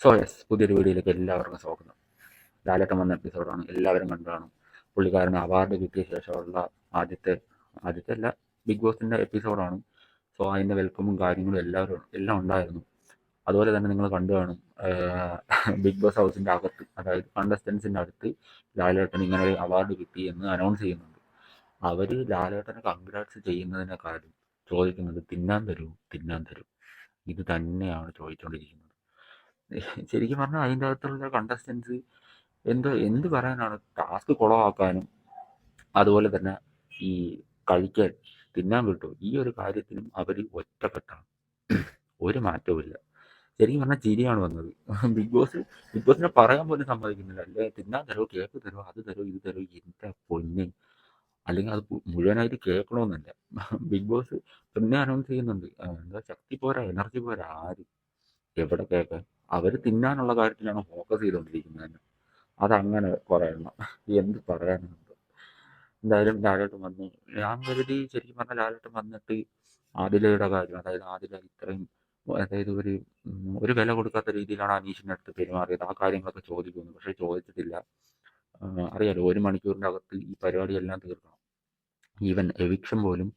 So yes, പുതിയൊരു വീഡിയോയിലേക്ക് എല്ലാവർക്കും സ്വാഗതം. ലാലേട്ടൻ വന്ന എപ്പിസോഡാണ്, എല്ലാവരും കണ്ടു കാണും. പുള്ളിക്കാരന് അവാർഡ് കിട്ടിയ ശേഷമുള്ള ആദ്യത്തെ ആദ്യത്തെ അല്ല, ബിഗ് ബോസിൻ്റെ എപ്പിസോഡാണ്. സോ അതിൻ്റെ വെൽക്കമും കാര്യങ്ങളും എല്ലാം ഉണ്ടായിരുന്നു. അതുപോലെ തന്നെ നിങ്ങൾ കണ്ടു കാണും, ബിഗ് ബോസ് ഹൗസിൻ്റെ അകത്ത്, അതായത് കണ്ടസ്റ്റൻസിൻ്റെ അടുത്ത് ലാലേട്ടൻ ഇങ്ങനെ ഒരു അവാർഡ് കിട്ടി എന്ന് അനൗൺസ് ചെയ്യുന്നുണ്ട്. അവർ ലാലേട്ടനെ കൺഗ്രാറ്റ്സ് ചെയ്യുന്നതിനെക്കാളും ചോദിക്കുന്നത് തിന്നാൻ തരൂ, ഇത് തന്നെയാണ് ചോദിച്ചുകൊണ്ടിരിക്കുന്നത്. ശരിക്കും പറഞ്ഞാൽ അതിൻ്റെ അകത്തുള്ള കണ്ടസ്റ്റൻസ് എന്ത് പറയാനാണ്, ടാസ്ക് കുളമാക്കാനും അതുപോലെ തന്നെ ഈ കഴിക്കാൻ തിന്നാൻ കിട്ടും, ഈ ഒരു കാര്യത്തിലും അവർ ഒറ്റക്കെട്ടാണ്. ഒരു മാറ്റവുമില്ല. ശരിക്കും പറഞ്ഞാൽ ചിരിയാണ് വന്നത്. ബിഗ് ബോസിനെ പറയാൻ പോലും സമ്മതിക്കുന്നില്ല. അല്ലെ തിന്നാൻ തരുമോ, കേക്ക് തരുമോ, അത് തരുമോ, ഇത് തരുമോ, എൻ്റെ പൊന്നെ. അല്ലെങ്കിൽ അത് മുഴുവനായിട്ട് കേൾക്കണമെന്നില്ല. ബിഗ് ബോസ് പിന്നെ അനൗൺസ് ചെയ്യുന്നുണ്ട്, എന്താ ശക്തി പോരാ, എനർജി പോരാ, ആര് എവിടെ കേൾക്കാൻ. അവർ തിന്നാനുള്ള കാര്യത്തിലാണ് ഫോക്കസ് ചെയ്തുകൊണ്ടിരിക്കുന്നത്. അതങ്ങനെ കുറേ എണ്ണം. എന്ത് പറയാനുണ്ട്. എന്തായാലും ലാലേട്ടൻ വന്നു. ഞാൻ കരുതി ശരിക്കും പറഞ്ഞാൽ ലാലേട്ടൻ വന്നിട്ട് ആദിലയുടെ കാര്യം, അതായത് ആദില ഇത്രയും, അതായത് ഒരു വില കൊടുക്കാത്ത രീതിയിലാണ് അനീഷിൻ്റെ അടുത്ത് പെരുമാറിയത്, ആ കാര്യങ്ങളൊക്കെ ചോദിക്കുന്നു. പക്ഷേ ചോദിച്ചിട്ടില്ല. അറിയാലോ, 1 മണിക്കൂറിൻ്റെ അകത്ത് ഈ പരിപാടിയെല്ലാം തീർക്കണം. ഈവൻ എവിക്ഷൻ പോലും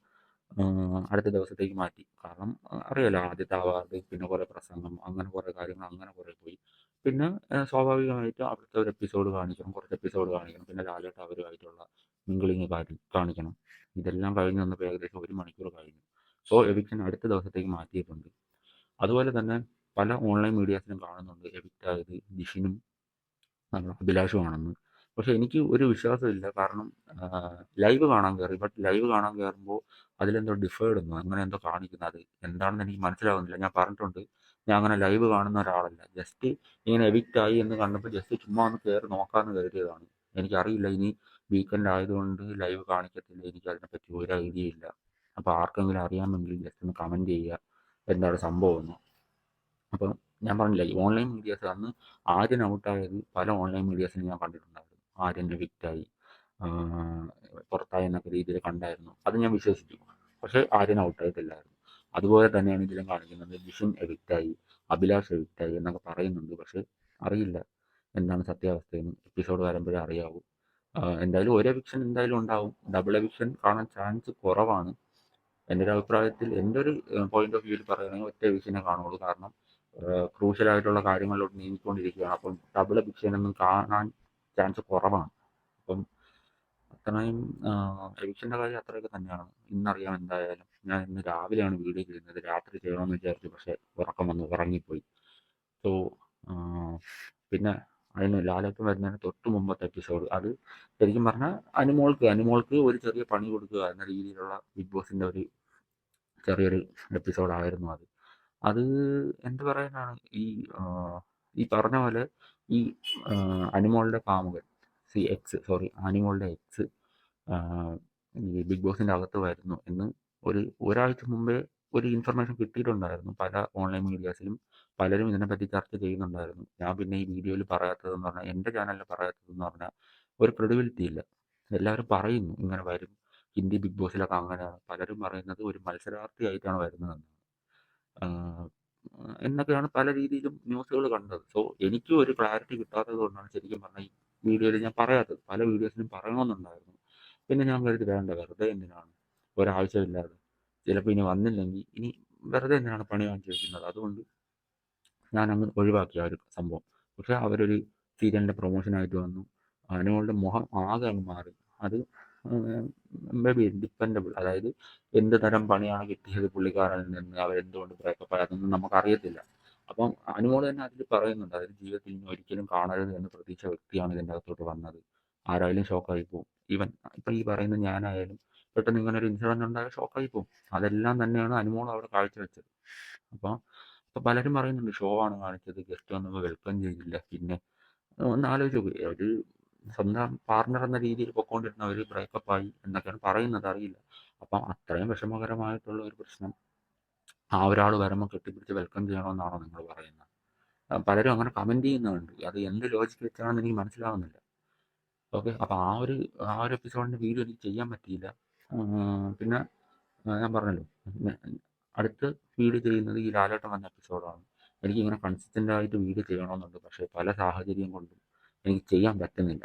അടുത്ത ദിവസത്തേക്ക് മാറ്റി. കാരണം അറിയാലോ, ആദ്യത്തെ അവാർഡ്, പിന്നെ കുറേ പ്രസംഗം, അങ്ങനെ കുറേ കാര്യങ്ങൾ അങ്ങനെ കുറേ പോയി. പിന്നെ സ്വാഭാവികമായിട്ടും അവിടുത്തെ ഒരു എപ്പിസോഡ് കാണിക്കണം, കുറച്ച് എപ്പിസോഡ് കാണിക്കണം, പിന്നെ ലാലേട്ടൻ അവരുമായിട്ടുള്ള മിങ്കിളിങ് കാണിക്കണം. ഇതെല്ലാം കഴിഞ്ഞ് വന്നപ്പോൾ ഏകദേശം 1 മണിക്കൂർ കഴിഞ്ഞു. സോ എവിക്ഷൻ അടുത്ത ദിവസത്തേക്ക് മാറ്റിയിട്ടുണ്ട്. അതുപോലെ തന്നെ പല ഓൺലൈൻ മീഡിയാസിലും കാണുന്നുണ്ട് എവിക്റ്റായത് ജിഷിനും അഭിലാഷുമാണെന്ന്. പക്ഷേ എനിക്ക് ഒരു വിശ്വാസമില്ല. കാരണം ലൈവ് കാണാൻ കയറി. ബട്ട് ലൈവ് കാണാൻ കയറുമ്പോൾ അതിലെന്തോ ഡിഫേർഡ് എന്നോ അങ്ങനെ എന്തോ കാണിക്കുന്നത്, അത് എന്താണെന്ന് എനിക്ക് മനസ്സിലാവുന്നില്ല. ഞാൻ പറഞ്ഞിട്ടുണ്ട്, ഞാൻ അങ്ങനെ ലൈവ് കാണുന്ന ഒരാളല്ല. ജസ്റ്റ് ഇങ്ങനെ എവിക്റ്റ് ആയി എന്ന് കണ്ടപ്പോൾ ജസ്റ്റ് ചുമ്മാ ഒന്ന് കയറി നോക്കാമെന്ന് കരുതിയതാണ്. എനിക്കറിയില്ല, ഇനി വീക്കെൻഡ് ആയതുകൊണ്ട് ലൈവ് കാണിക്കത്തില്ല, എനിക്ക് അതിനെപ്പറ്റി ഒരു ഐഡിയ ഇല്ല. അപ്പോൾ ആർക്കെങ്കിലും അറിയാമെങ്കിൽ ജസ്റ്റ് ഒന്ന് കമൻറ്റ് ചെയ്യുക, എന്താണ് സംഭവം എന്ന്. അപ്പം ഞാൻ പറഞ്ഞില്ല, ഈ ഓൺലൈൻ മീഡിയാസ് അന്ന് ആര്യൻ ഔട്ടായത് പല ഓൺലൈൻ മീഡിയാസിലും ഞാൻ കണ്ടിട്ടുണ്ടായിരുന്നു. ആര്യൻ വിക്റ്റായി, പുറത്തായി എന്നൊക്കെ രീതിയിൽ കണ്ടായിരുന്നു. അത് ഞാൻ വിശ്വസിച്ചു. പക്ഷേ ആര്യൻ ഔട്ടായിട്ടില്ലായിരുന്നു. അതുപോലെ തന്നെയാണ് ഇതിലും കാണിക്കുന്നത്. ജിഷിൻ എവിക്റ്റായി, അഭിലാഷ് എവിക്റ്റായി എന്നൊക്കെ പറയുന്നുണ്ട്. പക്ഷേ അറിയില്ല എന്താണ് സത്യാവസ്ഥയെന്ന്. എപ്പിസോഡ് വരുമ്പോഴേ അറിയാവൂ. എന്തായാലും ഒരു എവിക്ഷൻ എന്തായാലും ഉണ്ടാവും. ഡബിൾ എവിക്ഷൻ കാണാൻ ചാൻസ് കുറവാണ്. എൻ്റെ ഒരു അഭിപ്രായത്തിൽ, എൻ്റെ ഒരു പോയിന്റ് ഓഫ് വ്യൂവിൽ പറയുകയാണെങ്കിൽ ഒറ്റ എവിക്ഷനെ കാണുള്ളൂ. കാരണം ക്രൂഷ്യലായിട്ടുള്ള കാര്യങ്ങളിലോട്ട് നീങ്ങിക്കൊണ്ടിരിക്കുകയാണ്. അപ്പം ഡബിൾ എവിക്ഷനൊന്നും കാണാൻ ചാൻസ് കുറവാണ്. അപ്പം അത്രയും എവിക്ഷൻ്റെ കാര്യം അത്രയൊക്കെ തന്നെയാണ്. ഇന്നറിയാം എന്തായാലും. ഞാൻ ഇന്ന് രാവിലെയാണ് വീഡിയോ ചെയ്യുന്നത്, രാത്രി ചെയ്യണമെന്ന് വിചാരിച്ചു, പക്ഷേ ഉറക്കം വന്നു, ഉറങ്ങിപ്പോയി. സോ പിന്നെ അതിന് ലാലേട്ടൻ വരുന്നതിന് തൊട്ട് മുമ്പത്തെ എപ്പിസോഡ്, അത് ശരിക്കും പറഞ്ഞാൽ അനുമോൾക്ക് ഒരു ചെറിയ പണി കൊടുക്കുക എന്ന രീതിയിലുള്ള ബിഗ് ബോസിൻ്റെ ഒരു ചെറിയൊരു എപ്പിസോഡായിരുന്നു അത്. അത് എന്ത് പറയാനാണ്, ഈ പറഞ്ഞ പോലെ ഈ അനുമോളുടെ കാമുകൻ, അനുമോളുടെ എക്സ് ഈ ബിഗ് ബോസിൻ്റെ അകത്ത് വരുന്നു എന്ന് ഒരാഴ്ച മുമ്പേ ഒരു ഇൻഫർമേഷൻ കിട്ടിയിട്ടുണ്ടായിരുന്നു. പല ഓൺലൈൻ മീഡിയാസിലും പലരും ഇതിനെപ്പറ്റി ചർച്ച ചെയ്യുന്നുണ്ടായിരുന്നു. ഞാൻ പിന്നെ ഈ വീഡിയോയിൽ പറയാത്തതെന്ന് പറഞ്ഞാൽ, എൻ്റെ ചാനലിൽ പറയാത്തതെന്ന് പറഞ്ഞാൽ, ഒരു ക്രെഡിബിലിറ്റി ഇല്ല. എല്ലാവരും പറയുന്നു ഇങ്ങനെ വരും, ഹിന്ദി ബിഗ് ബോസിലൊക്കെ അങ്ങനെയാണ്. പലരും പറയുന്നത് ഒരു മത്സരാർത്ഥിയായിട്ടാണ് വരുന്നതെന്ന്, എന്നൊക്കെയാണ് പല രീതിയിലും ന്യൂസുകൾ കണ്ടത്. സോ എനിക്ക് ഒരു ക്ലാരിറ്റി കിട്ടാത്തത് കൊണ്ടാണ് ശരിക്കും പറഞ്ഞാൽ ഈ വീഡിയോയിൽ ഞാൻ പറയാത്തത്. പല വീഡിയോസിലും പറയണമെന്നുണ്ടായിരുന്നു. പിന്നെ ഞാൻ കരുതി വേണ്ട, വെറുതെ എന്തിനാണ് ഒരാവശ്യമില്ലാതെ, ചിലപ്പോൾ ഇനി വന്നില്ലെങ്കിൽ ഇനി വെറുതെ എന്തിനാണ് പണി കാണിച്ച് വയ്ക്കുന്നത്. അതുകൊണ്ട് ഞാൻ അങ്ങ് ഒഴിവാക്കി ആ ഒരു സംഭവം. പക്ഷേ അവരൊരു സീരിയലിൻ്റെ പ്രൊമോഷനായിട്ട് വന്നു, അനുമോളുടെ മുഖം ആകെ അങ്ങ് മാറി. അത് മേ ബി ഡിപ്പെൻഡബിൾ, അതായത് എന്ത് തരം പണിയാണ് കിട്ടിയത് പുള്ളിക്കാരനിൽ നിന്ന്, അവരെന്തുകൊണ്ട് ബ്രേക്കപ്പ് ആയി, അതൊന്നും നമുക്കറിയത്തില്ല. അപ്പം അനുമോൾ തന്നെ അതിൽ പറയുന്നുണ്ട്, അതായത് ജീവിതത്തിൽ ഇനി ഒരിക്കലും കാണരുത് എന്ന് പ്രതീക്ഷ വ്യക്തിയാണ് ഇതിൻ്റെ അകത്തോട്ട് വന്നത്. ആരായാലും ഷോക്കായി പോകും. ഈവൻ ഇപ്പം ഈ പറയുന്ന ഞാനായാലും പെട്ടെന്ന് ഇങ്ങനെ ഒരു ഇൻസിഡൻറ്റ് ഉണ്ടായാൽ ഷോക്കായി പോകും. അതെല്ലാം തന്നെയാണ് അനുമോൾ അവിടെ കാഴ്ചവെച്ചത്. അപ്പോൾ പലരും പറയുന്നുണ്ട്, ഷോ ആണ് കാണിച്ചത്, ഗസ്റ്റ് വന്നപ്പോൾ വെൽക്കം ചെയ്തില്ല. പിന്നെ ഒന്ന് ആലോചിച്ച് നോക്ക്, ഒരു സ്വന്തം പാർട്ണർ എന്ന രീതിയിൽ പൊയ്ക്കൊണ്ടിരുന്നവർ ബ്രേക്കപ്പായി എന്നൊക്കെയാണ് പറയുന്നത്, അറിയില്ല. അപ്പം അത്രയും വിഷമകരമായിട്ടുള്ള ഒരു പ്രശ്നം ആ ഒരാൾ വരുമ്പോൾ കെട്ടിപ്പിടിച്ച് വെൽക്കം ചെയ്യണമെന്നാണോ നിങ്ങൾ പറയുന്നത്? പലരും അങ്ങനെ കമൻറ്റ് ചെയ്യുന്നുണ്ട്. അത് എന്ത് ലോജിക്ക് വെച്ചാണെന്ന് എനിക്ക് മനസ്സിലാവുന്നില്ല. ഓക്കെ, അപ്പോൾ ആ ഒരു എപ്പിസോഡിൻ്റെ വീഡിയോ എനിക്ക് ചെയ്യാൻ പറ്റിയില്ല. പിന്നെ ഞാൻ പറഞ്ഞല്ലോ, അടുത്ത വീഡിയോ ചെയ്യുന്നത് ഈ ലാലേട്ടൻ വന്ന എപ്പിസോഡാണ്. എനിക്കിങ്ങനെ കൺസിസ്റ്റൻ്റായിട്ട് വീഡിയോ ചെയ്യണമെന്നുണ്ട്. പക്ഷേ പല സാഹചര്യം കൊണ്ടും എനിക്ക് ചെയ്യാൻ പറ്റുന്നില്ല.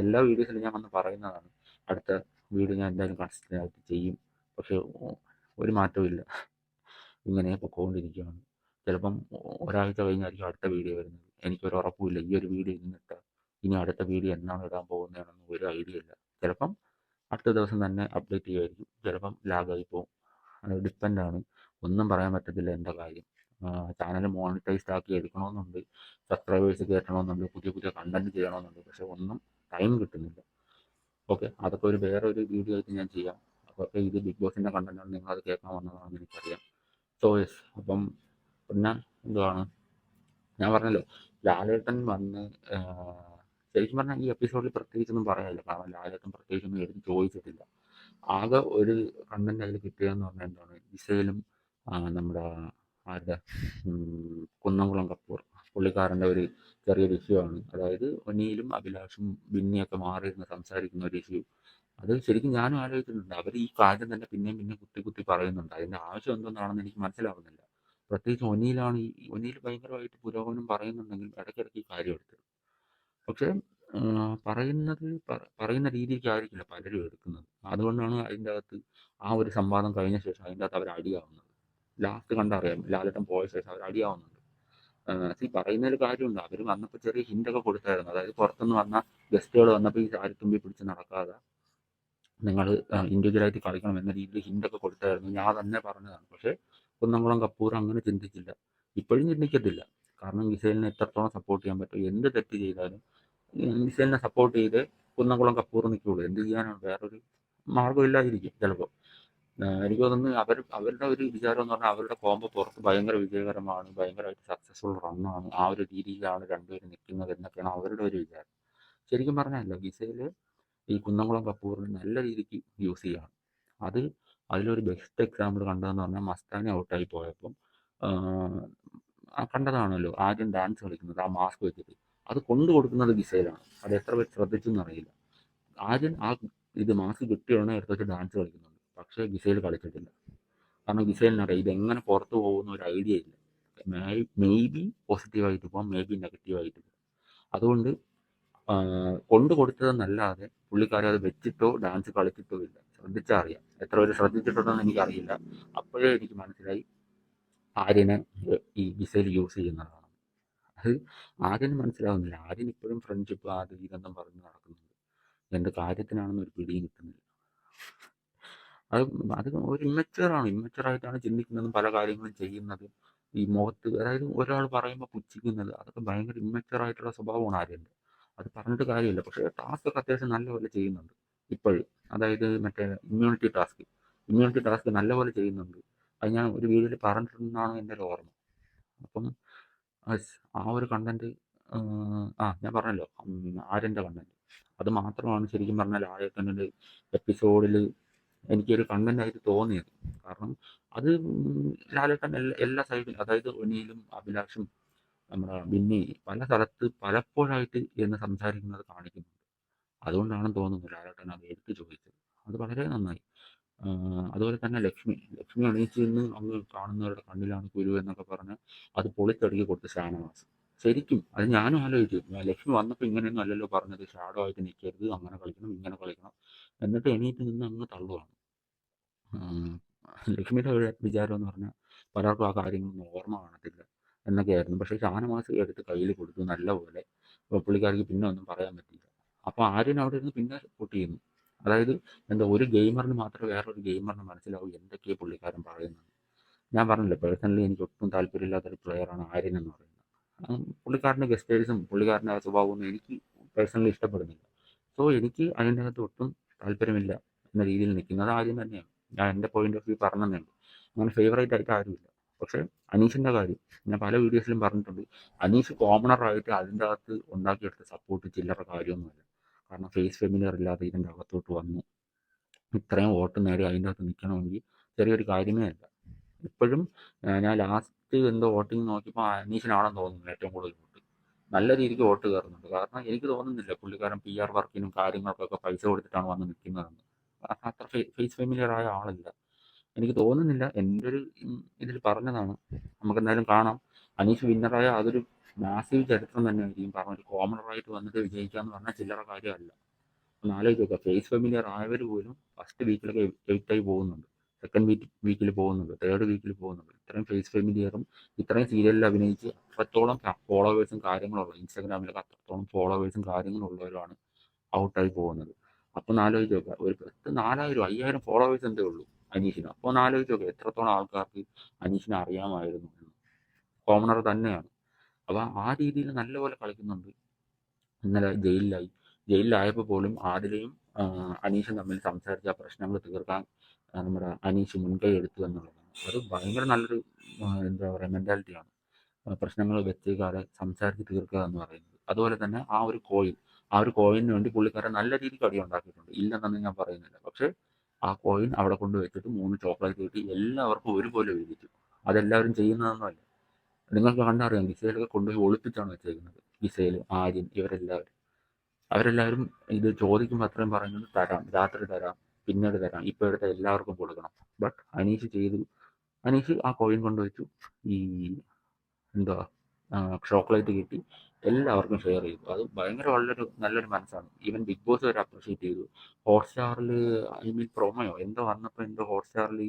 എല്ലാ വീഡിയോസിലും ഞാൻ വന്ന് പറയുന്നതാണ്, അടുത്ത വീഡിയോ ഞാൻ എന്തായാലും കൺസിസ്റ്റൻ്റായിട്ട് ചെയ്യും. പക്ഷേ ഒരു മാറ്റവും ഇല്ല, ഇങ്ങനെ പൊക്കോണ്ടിരിക്കുകയാണ്. ചിലപ്പം ഒരാഴ്ച കഴിഞ്ഞായിരിക്കും അടുത്ത വീഡിയോ വരുന്നത്. എനിക്കൊരു ഉറപ്പുമില്ല ഈ ഒരു വീഡിയോ ഇന്നിട്ട് ഇനി അടുത്ത വീഡിയോ എന്നാണ് ഇടാൻ പോകുന്നതെന്നൊന്നും ഒരു ഐഡിയ ഇല്ല. ചിലപ്പം അടുത്ത ദിവസം തന്നെ അപ്ഡേറ്റ് ചെയ്യുമായിരിക്കും, ചിലപ്പം ലാഗായി പോകും. അത് ഡിപ്പെൻഡാണ്, ഒന്നും പറയാൻ പറ്റത്തില്ല എൻ്റെ കാര്യം. ചാനൽ മോണിറ്റൈസ്ഡ് ആക്കി എടുക്കണമെന്നുണ്ട്, സബ്സ്ക്രൈബേഴ്സ് കയറ്റണമെന്നുണ്ട്, പുതിയ പുതിയ കണ്ടൻറ്റ് ചെയ്യണമെന്നുണ്ട്. പക്ഷേ ഒന്നും ടൈം കിട്ടുന്നില്ല. ഓക്കെ, അതൊക്കെ വേറൊരു വീഡിയോ ആയിട്ട് ഞാൻ ചെയ്യാം. അപ്പോൾ ഇത് ബിഗ് ബോസിൻ്റെ കണ്ടൻറ്റാണ്, നിങ്ങളത് കേൾക്കാൻ വന്നതാണെന്ന് എനിക്കറിയാം. സോ യെസ്, അപ്പം പിന്നെ എന്തുവാണ് ഞാൻ പറഞ്ഞല്ലോ, ലാലേട്ടൻ വന്ന് ശരിക്കും പറഞ്ഞാൽ ഈ എപ്പിസോഡിൽ പ്രത്യേകിച്ചൊന്നും പറയാനില്ല. കാരണം ലാലേട്ടൻ പ്രത്യേകിച്ചൊന്നും എടുത്ത് ചോദിച്ചിട്ടില്ല. ആകെ ഒരു കണ്ടന്റ് അതിൽ കിട്ടിയതെന്ന് പറഞ്ഞാൽ എന്താണ്, ജിസയിലും നമ്മുടെ ആരുടെ കുന്നംകുളം കപ്പൂർ പുള്ളിക്കാരൻ്റെ ഒരു ചെറിയൊരു ഇഷ്യൂ ആണ്. അതായത് ഒനിയിലും അഭിലാഷും ബിന്നിയൊക്കെ മാറിയിരുന്ന് സംസാരിക്കുന്ന ഒരു ഇഷ്യൂ. അത് ശരിക്കും ഞാനും ആലോചിച്ചിട്ടുണ്ട്. അവർ ഈ കാര്യം തന്നെ പിന്നെയും പിന്നെ കുത്തി കുത്തി പറയുന്നുണ്ട്. അതിൻ്റെ ആവശ്യം എന്തെന്നാണെന്ന് എനിക്ക് മനസ്സിലാവുന്നില്ല. പ്രത്യേകിച്ച് ഒനിയിൽ ഭയങ്കരമായിട്ട് പുരോഗമനം പറയുന്നുണ്ടെങ്കിൽ ഇടയ്ക്കിടയ്ക്ക് ഈ കാര്യം എടുത്തത്. പക്ഷേ പറയുന്ന രീതിക്കായിരിക്കില്ല പലരും എടുക്കുന്നത്. അതുകൊണ്ടാണ് അതിൻ്റെ അകത്ത് ആ ഒരു സംവാദം കഴിഞ്ഞ ശേഷം അതിൻ്റെ അകത്ത് അവർ അടിയാവുന്നത്. ലാസ്റ്റ് കണ്ടറിയാം, ലാലേട്ടൻ പോയ ശേഷം അവർ അടിയാവുന്നുണ്ട്. പറയുന്നൊരു കാര്യമുണ്ട്, അവർ വന്നപ്പോൾ ചെറിയ ഹിൻ്റൊക്കെ കൊടുത്തായിരുന്നു. അതായത് പുറത്തുനിന്ന് വന്ന ഗസ്റ്റുകൾ വന്നപ്പോൾ ഈ സാരിത്തുമ്പി പിടിച്ച് നടക്കാതെ നിങ്ങൾ ഇൻഡിവിജ്വലായിട്ട് കളിക്കണം എന്ന രീതിയിൽ ഹിൻ്റൊക്കെ കൊടുത്തായിരുന്നു. ഞാൻ തന്നെ പറഞ്ഞതാണ്. പക്ഷേ കുന്നംകുളം കപ്പൂർ അങ്ങനെ ചിന്തിച്ചില്ല, ഇപ്പോഴും ചിന്തിക്കത്തില്ല. കാരണം ഗിസേലിനെ എത്രത്തോളം സപ്പോർട്ട് ചെയ്യാൻ പറ്റും, എന്ത് തെറ്റ് ചെയ്താലും ഗിസേലിനെ സപ്പോർട്ട് ചെയ്ത് കുന്നംകുളം കപ്പൂർ നിൽക്കുകയുള്ളൂ. എന്ത് ചെയ്യാനാണ്, വേറൊരു മാർഗ്ഗമില്ലാതിരിക്കും ചിലപ്പോൾ. എനിക്ക് തോന്നുന്നു അവരുടെ ഒരു വിചാരം എന്ന് പറഞ്ഞാൽ അവരുടെ കോംബോ പുറത്ത് ഭയങ്കര വിജയകരമാണ്, ഭയങ്കരമായിട്ട് സക്സസ്ഫുൾ റണ്ണാണ്, ആ ഒരു രീതിയിലാണ് രണ്ടുപേരും നിൽക്കുന്നത് എന്നൊക്കെയാണ് അവരുടെ ഒരു വിചാരം. ശരിക്കും പറഞ്ഞാൽ ഗിസേൽ ഈ കുന്നംകുളം കപ്പൂറിന് നല്ല രീതിക്ക് യൂസ് ചെയ്യണം. അതിലൊരു ബെസ്റ്റ് എക്സാമ്പിൾ കണ്ടതെന്ന് പറഞ്ഞാൽ മസ്താനി ഔട്ടായി പോയപ്പം കണ്ടതാണല്ലോ, ആദ്യം ഡാൻസ് കളിക്കുന്നത് ആ മാസ്ക് വെച്ചിട്ട്. അത് കൊണ്ടു കൊടുക്കുന്നത് ഗിസേലാണ്. അത് എത്ര പേര് ശ്രദ്ധിച്ചെന്ന് അറിയില്ല. ആദ്യം ഇത് മാസ്ക് കിട്ടിയ ഉടനെ എടുത്ത് വെച്ച് ഡാൻസ് കളിക്കുന്നുണ്ട്. പക്ഷേ ഗിസേൽ കളിച്ചിട്ടില്ല. കാരണം ഗിസേലിനറിയാം ഇതെങ്ങനെ പുറത്ത് പോകുന്ന ഒരു ഐഡിയ ഇല്ല. മേ ബി പോസിറ്റീവായിട്ട് പോകാം, മേ ബി നെഗറ്റീവായിട്ട് പോകാം. അതുകൊണ്ട് കൊണ്ടു കൊടുത്തതെന്നല്ലാതെ പുള്ളിക്കാരെ അത് വെച്ചിട്ടോ ഡാൻസ് കളിച്ചിട്ടോ ഇല്ല. ശ്രദ്ധിച്ചാൽ അറിയാം. എത്ര പേര് ശ്രദ്ധിച്ചിട്ടുണ്ടെന്ന് എനിക്കറിയില്ല. അപ്പോഴേ എനിക്ക് മനസ്സിലായി ആര്യനെ ഈ ഗിസേൽ യൂസ് ചെയ്യുന്നതാണ്. അത് ആര്യന് മനസ്സിലാവുന്നില്ല. ആര്യൻ ഇപ്പോഴും ഫ്രണ്ട്ഷിപ്പ് അത് ഇതെന്നും പറഞ്ഞ് നടക്കുന്നുണ്ട്. എന്ത് കാര്യത്തിനാണെന്ന് ഒരു പിടിയും കിട്ടുന്നില്ല. അത് ഒരു ഇമ്മച്ചുവറായിട്ടാണ് ചിന്തിക്കുന്നതും പല കാര്യങ്ങളും ചെയ്യുന്നത്. ഈ മുഖത്ത്, അതായത് ഒരാൾ പറയുമ്പോൾ പുച്ഛിക്കുന്നത്, അതൊക്കെ ഭയങ്കര ഇമ്മച്ചുവറായിട്ടുള്ള സ്വഭാവമാണ് ആര്യൻ്റെ. അത് പറഞ്ഞിട്ട് കാര്യമില്ല. പക്ഷേ ടാസ്കൊക്കെ അത്യാവശ്യം നല്ലപോലെ ചെയ്യുന്നുണ്ട് ഇപ്പോഴും. അതായത് മറ്റേ ഇമ്മ്യൂണിറ്റി ടാസ്ക് നല്ലപോലെ ചെയ്യുന്നുണ്ട്. അത് ഞാൻ ഒരു വീഡിയോയിൽ പറഞ്ഞിട്ടുണ്ടെന്നാണ് എൻ്റെ ഒരു ഓർമ്മ. അപ്പം ആ ഒരു കണ്ടന്റ് ഞാൻ പറഞ്ഞല്ലോ, ആര്യൻ്റെ കണ്ടന്റ് അത് മാത്രമാണ് ശരിക്കും പറഞ്ഞാൽ ആര്യൻ്റെ എപ്പിസോഡിൽ എനിക്കൊരു കണ്ടന്റായിട്ട് തോന്നിയത്. കാരണം അത് ലാലേട്ടൻ എല്ലാ സൈഡിലും, അതായത് ഒനിയിലും അഭിലാഷും നമ്മുടെ ബിന്നി പല സ്ഥലത്ത് പലപ്പോഴായിട്ട് എന്ന് സംസാരിക്കുന്നത് കാണിക്കുന്നുണ്ട്. അതുകൊണ്ടാണെന്ന് തോന്നുന്നു ലാലേട്ടൻ അത് എടുത്ത് ചോദിച്ചത്. അത് വളരെ നന്നായി. അതുപോലെ തന്നെ ലക്ഷ്മി എണീച്ച് നിന്ന് അങ്ങ് കാണുന്നവരുടെ കണ്ണിലാണ് കുരു എന്നൊക്കെ പറഞ്ഞ് അത് പൊളിച്ചടുക്കി കൊടുത്ത് ഷാനവാസ്. ശരിക്കും അത് ഞാനും ആലോചിച്ചു, ലക്ഷ്മി വന്നപ്പോൾ ഇങ്ങനെയൊന്നും അല്ലല്ലോ പറഞ്ഞത്, ഷാഡോ ആയിട്ട് നിൽക്കരുത്, അങ്ങനെ കളിക്കണം ഇങ്ങനെ കളിക്കണം, എന്നിട്ട് എണീറ്റ് നിന്ന് അങ്ങ് തള്ളുവാണ്. ലക്ഷ്മിയുടെ ഒരു വിചാരം എന്ന് പറഞ്ഞാൽ പലർക്കും ആ കാര്യങ്ങളൊന്നും ഓർമ്മ കാണത്തില്ല എന്നൊക്കെയായിരുന്നു. പക്ഷേ ഷാനവാസ് എടുത്ത് കയ്യിൽ കൊടുത്തു നല്ലപോലെ. പുള്ളിക്കാർക്ക് പിന്നെ ഒന്നും പറയാൻ പറ്റിയില്ല. അപ്പോൾ ആര്യൻ അവിടെ ഇരുന്ന് പിന്നെ സപ്പോർട്ട് ചെയ്യുന്നു. അതായത് എന്താ, ഒരു ഗെയിമറിന് മാത്രമേ വേറൊരു ഗെയിമറിന് മനസ്സിലാവും എന്തൊക്കെയാണ് പുള്ളിക്കാരൻ പറയുന്നത്. ഞാൻ പറഞ്ഞില്ല, പേഴ്സണലി എനിക്ക് ഒട്ടും താല്പര്യമില്ലാത്തൊരു പ്ലെയറാണ് ആര്യൻ എന്ന് പറയുന്നത്. പുള്ളിക്കാരൻ്റെ ഗസ്റ്റേഴ്സും പുള്ളിക്കാരൻ്റെ ആ സ്വഭാവമൊന്നും എനിക്ക് പേഴ്സണലി ഇഷ്ടപ്പെടുന്നില്ല. സോ എനിക്ക് അതിൻ്റെ അകത്ത് ഒട്ടും താല്പര്യമില്ല എന്ന രീതിയിൽ നിൽക്കുന്നത് ആര്യം തന്നെയാണ്. ഞാൻ എൻ്റെ പോയിന്റ് ഓഫ് വ്യൂ പറഞ്ഞതേ ഉള്ളൂ. അങ്ങനെ ഫേവറേറ്റ് ആയിട്ട് ആരുമില്ല. പക്ഷേ അനീഷിൻ്റെ കാര്യം ഞാൻ പല വീഡിയോസിലും പറഞ്ഞിട്ടുണ്ട്. അനീഷ് കോമണറായിട്ട് അതിൻ്റെ അകത്ത് ഉണ്ടാക്കിയെടുത്ത സപ്പോർട്ട് ചില്ലറ കാര്യമൊന്നുമില്ല. കാരണം ഫേസ് ഫെമിലിയർ ഇല്ലാതെ ഇതിൻ്റെ അകത്തോട്ട് വന്നു ഇത്രയും വോട്ട് നേടി അതിൻ്റെ അകത്ത് നിൽക്കണമെങ്കിൽ ചെറിയൊരു കാര്യമേ അല്ല. ഇപ്പോഴും ഞാൻ ലാസ്റ്റ് എന്തോ വോട്ടിങ് നോക്കിയപ്പോൾ അനീഷിനാണെന്ന് തോന്നുന്നു ഏറ്റവും കൂടുതൽ വോട്ട്. നല്ല രീതിക്ക് വോട്ട് കയറുന്നുണ്ട്. കാരണം എനിക്ക് തോന്നുന്നില്ല പുള്ളിക്കാരൻ PR വർക്കിനും കാര്യങ്ങൾക്കൊക്കെ പൈസ കൊടുത്തിട്ടാണ് വന്ന് നിൽക്കുന്നതെന്ന്. കാരണം അത്ര ഫേസ് ഫെമിലിയർ ആയ ആളല്ല. എനിക്ക് തോന്നുന്നില്ല. എൻ്റെ ഒരു ഇതിൽ പറഞ്ഞതാണ്. നമുക്ക് എന്തായാലും കാണാം. അനീഷ് വിന്നറായ അതൊരു മാസീവ് ചരിത്രം തന്നെയായിരിക്കും. കാരണം ഒരു കോമണറായിട്ട് വന്നിട്ട് വിജയിക്കുക എന്ന് പറഞ്ഞാൽ ചില്ലറ കാര്യമല്ല. ഒന്ന് ആലോചിച്ച് നോക്കുക. ഫേസ് ഫെമിലിയർ ആയവർ പോലും ഫസ്റ്റ് വീക്കിലൊക്കെ എവിക്റ്റായി പോകുന്നുണ്ട്, സെക്കൻഡ് വീക്കിൽ പോകുന്നുണ്ട്, തേർഡ് വീക്കിൽ പോകുന്നുണ്ട്. ഇത്രയും ഫേസ് ഫെമിലിയറും ഇത്രയും സീരിയലിൽ അഭിനയിച്ച് അത്രത്തോളം ഫോളോവേഴ്സും കാര്യങ്ങളുള്ള, ഇൻസ്റ്റാഗ്രാമിലൊക്കെ അത്രത്തോളം ഫോളോവേഴ്സും കാര്യങ്ങളുള്ളവരാണ് ഔട്ടായി പോകുന്നത്. അപ്പോൾ ഒന്ന് ആലോചിച്ച് നോക്കുക. ഒരു 4000 5000 ഫോളോവേഴ്സ് എന്തേ ഉള്ളൂ അനീഷിന്. അപ്പോൾ ഒന്ന് ആലോചിച്ച് നോക്കുക എത്രത്തോളം ആൾക്കാർക്ക് അനീഷിനെ അറിയാമായിരുന്നു എന്ന്. കോമണർ തന്നെയാണ്. അപ്പോൾ ആ രീതിയിൽ നല്ലപോലെ കളിക്കുന്നുണ്ട്. ഇന്നലെ ജയിലിലായപ്പോൾ പോലും ആദിലയും അനീഷും തമ്മിൽ സംസാരിച്ച് ആ പ്രശ്നങ്ങൾ തീർക്കാൻ നമ്മുടെ അനീഷ് മുൻകൈ എടുത്തു എന്നുള്ളതാണ്. അത് ഭയങ്കര നല്ലൊരു എന്താ പറയുക മെൻറ്റാലിറ്റിയാണ്. പ്രശ്നങ്ങൾ വെച്ചേക്കാതെ സംസാരിച്ച് തീർക്കുക എന്ന് പറയുന്നത്. അതുപോലെ തന്നെ ആ ഒരു കോയിന് വേണ്ടി പുള്ളിക്കാരൻ നല്ല രീതിക്ക് അടി ഉണ്ടാക്കിയിട്ടുണ്ട്, ഇല്ലെന്നൊന്നും ഞാൻ പറയുന്നില്ല. പക്ഷേ ആ കോയിൻ അവിടെ കൊണ്ട് വെച്ചിട്ട് 3 ചോക്ലേറ്റ് കിട്ടി, എല്ലാവർക്കും ഒരുപോലെ വീതിച്ചു. അതെല്ലാവരും ചെയ്യുന്നതൊന്നുമല്ല. നിങ്ങൾക്ക് കണ്ടറിയാം, ഗിസയിലൊക്കെ കൊണ്ടുപോയി ഒളിപ്പിച്ചാണ് വെച്ചേക്കുന്നത്. ഗിസയിൽ, ആര്യൻ, അവരെല്ലാവരും ഇത് ചോദിക്കുമ്പോൾ അത്രയും പറയുന്നത് തരാം, രാത്രി തരാം, പിന്നീട് തരാം, ഇപ്പോൾ എടുത്ത എല്ലാവർക്കും കൊടുക്കണം. ബട്ട് അനീഷ് ആ കോയിൻ കൊണ്ടുവച്ചു. ഈ എന്താ ചോക്ലേറ്റ് കിട്ടി, എല്ലാവർക്കും ഷെയർ ചെയ്തു. അത് ഭയങ്കര നല്ലൊരു മനസ്സാണ്. ഈവൻ ബിഗ് ബോസ് വരെ അപ്രിഷ്യേറ്റ് ചെയ്തു. ഹോട്ട്സ്റ്റാറിൽ പ്രൊമോയോ എന്തോ വന്നപ്പോൾ എന്തോ ഹോട്ട്സ്റ്റാറിൽ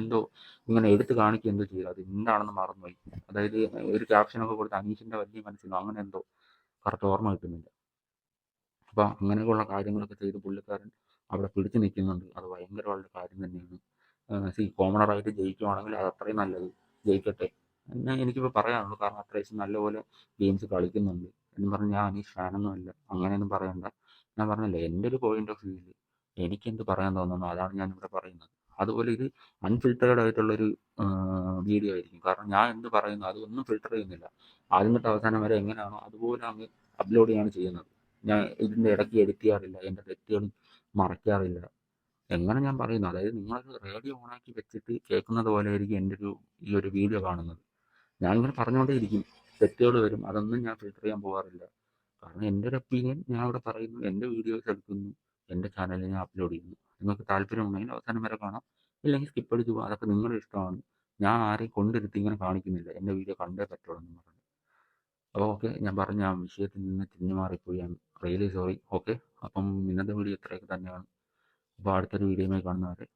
എന്തോ ഇങ്ങനെ എടുത്ത് കാണിക്കുക എന്തോ ചെയ്തു. അത് എന്താണെന്ന് മറന്നുപോയി. അതായത് ഒരു ക്യാപ്ഷനൊക്കെ കൊടുത്ത് അനീഷിൻ്റെ വലിയ മനസ്സിലോ അങ്ങനെ എന്തോ, കറക്റ്റ് ഓർമ്മ കിട്ടുന്നില്ല. അപ്പോൾ അങ്ങനെയൊക്കെയുള്ള കാര്യങ്ങളൊക്കെ ചെയ്ത് പുള്ളിക്കാരൻ അവിടെ പിടിച്ചു നിൽക്കുന്നുണ്ട്. അത് ഭയങ്കരമുള്ള കാര്യം തന്നെയാണ്. കോമണറായിട്ട് ജയിക്കുവാണെങ്കിൽ അത് അത്രയും നല്ലത്. ജയിക്കട്ടെ എന്ന് എനിക്കിപ്പോൾ പറയാനുള്ളൂ. കാരണം അത്യാവശ്യം നല്ലപോലെ ഗെയിംസ് കളിക്കുന്നുണ്ട് എന്ന് പറഞ്ഞ് ഞാൻ അനീഷ് ഫാനൊന്നും അല്ല, അങ്ങനെയൊന്നും പറയണ്ട. ഞാൻ പറഞ്ഞല്ലോ, എൻ്റെ ഒരു പോയിന്റ് ഓഫ് വ്യൂവിൽ എനിക്കെന്ത് പറയാൻ തോന്നുന്നു അതാണ് ഞാനിവിടെ പറയുന്നത്. അതുപോലെ ഇത് അൺഫിൽറ്റേർഡ് ആയിട്ടുള്ളൊരു വീഡിയോ ആയിരിക്കും. കാരണം ഞാൻ എന്ത് പറയുന്നു അതൊന്നും ഫിൽറ്റർ ചെയ്യുന്നില്ല. ആദ്യം തൊട്ട് അവസാനം വരെ എങ്ങനെയാണോ അതുപോലെ അങ്ങ് അപ്ലോഡ് ചെയ്യാണ് ചെയ്യുന്നത്. ഞാൻ ഇതിൻ്റെ ഇടയ്ക്ക് എഡിറ്റ് ചെയ്യാറില്ല, എൻ്റെ തെറ്റുകൾ മറയ്ക്കാറില്ല. എങ്ങനെ ഞാൻ പറയുന്നു, അതായത് നിങ്ങളൊരു റേഡിയോ ഓണാക്കി വെച്ചിട്ട് കേൾക്കുന്നത് പോലെ ആയിരിക്കും എൻ്റെ ഈ ഒരു വീഡിയോ കാണുന്നത്. ഞാനിങ്ങനെ പറഞ്ഞുകൊണ്ടേ ഇരിക്കും, തെറ്റുകൾ വരും, അതൊന്നും ഞാൻ ഫിൽറ്റർ ചെയ്യാൻ പോകാറില്ല. കാരണം എൻ്റെ ഒരു ഒപ്പീനിയൻ ഞാൻ ഇവിടെ പറയുന്നു, എൻ്റെ വീഡിയോസ് എടുക്കുന്നു, എൻ്റെ ചാനലിൽ ഞാൻ അപ്ലോഡ് ചെയ്യുന്നു. നിങ്ങൾക്ക് താല്പര്യമുണ്ടെങ്കിൽ അവസാനം വരെ കാണാം, ഇല്ലെങ്കിൽ സ്കിപ്പ് അടിച്ച് പോകാം. അതൊക്കെ നിങ്ങളുടെ ഇഷ്ടമാണ്. ഞാൻ ആരെയും കൊണ്ടിരുത്തി ഇങ്ങനെ കാണിക്കുന്നില്ല, എൻ്റെ വീഡിയോ കണ്ടേ പറ്റുള്ളൂ എന്ന് പറഞ്ഞു. അപ്പോൾ ഓക്കെ, ഞാൻ പറഞ്ഞ ആ വിഷയത്തിൽ നിന്ന് തിരിഞ്ഞു മാറിപ്പോയി. ഞാൻ റിയലി സോറി. ഓക്കെ, അപ്പം ഇന്നത്തെ വീഡിയോ ഇത്രയൊക്കെ തന്നെയാണ്. അപ്പോൾ അടുത്തൊരു വീഡിയോയുമായി കാണുന്നവരെ